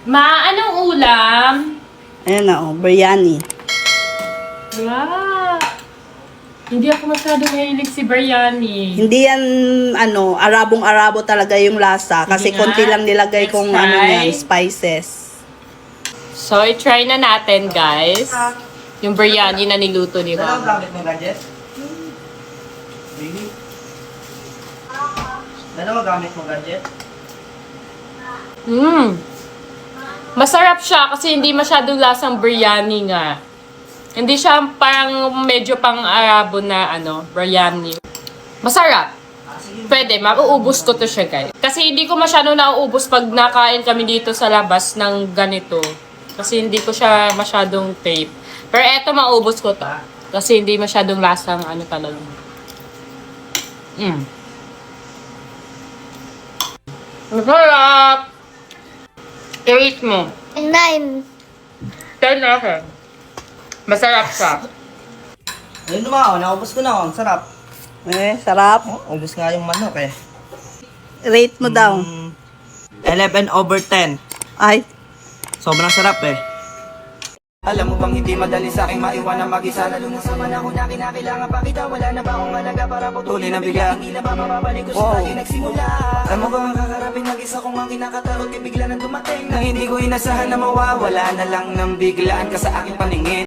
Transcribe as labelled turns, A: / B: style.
A: Ma, anong ulam?
B: Ayan na, oh, biryani.
A: Wow. Hindi ako masyado mahilig si biryani.
B: Hindi yan, Arabong-Arabo talaga yung lasa. Kasi
A: Sige nga.
B: konti lang nilagay
A: Let's
B: kong
A: try.
B: spices.
A: So, i-try na natin, guys. Yung biryani na niluto ni
C: Dalawang
A: Mama.
C: gamit mo gadget? Really? Dalawang gamit mo gadget?
A: Masarap siya kasi hindi masyadong lasang biryani nga. Hindi siya parang medyo pang-Arabo na biryani. Masarap. Pwede, mauubos ko to siya, guys. Kasi hindi ko masyadong nauubos pag nakain kami dito sa labas ng ganito. Kasi hindi ko siya masyadong tape. Pero eto, maubos ko to. Kasi hindi masyadong lasang talaga. Masarap! I-rate mo.
D: 9.
A: 10 na ako. Masarap siya.
C: Ayun naman, naubos ko na. Ang sarap.
B: Sarap.
C: Ubos nga yung manok eh.
B: Rate mo daw.
C: 11/10.
B: Ay,
C: Sobrang sarap eh. Alam mo bang hindi madali sa aking maiwanan mag-isa. Lalo na sa panahon na kinakailangan pa kita. Wala na ba akong halaga para putulin ang bigla. Hindi na ba mababalik ko sa tayo nagsimula. Alam mo bang kakarapin mag-isa kong ang kinakatakot. Bigla nang dumating na hindi ko inasahan na mawawala na lang ng biglaan ka sa aking paningin.